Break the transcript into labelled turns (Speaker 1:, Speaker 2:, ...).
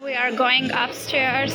Speaker 1: We are going upstairs.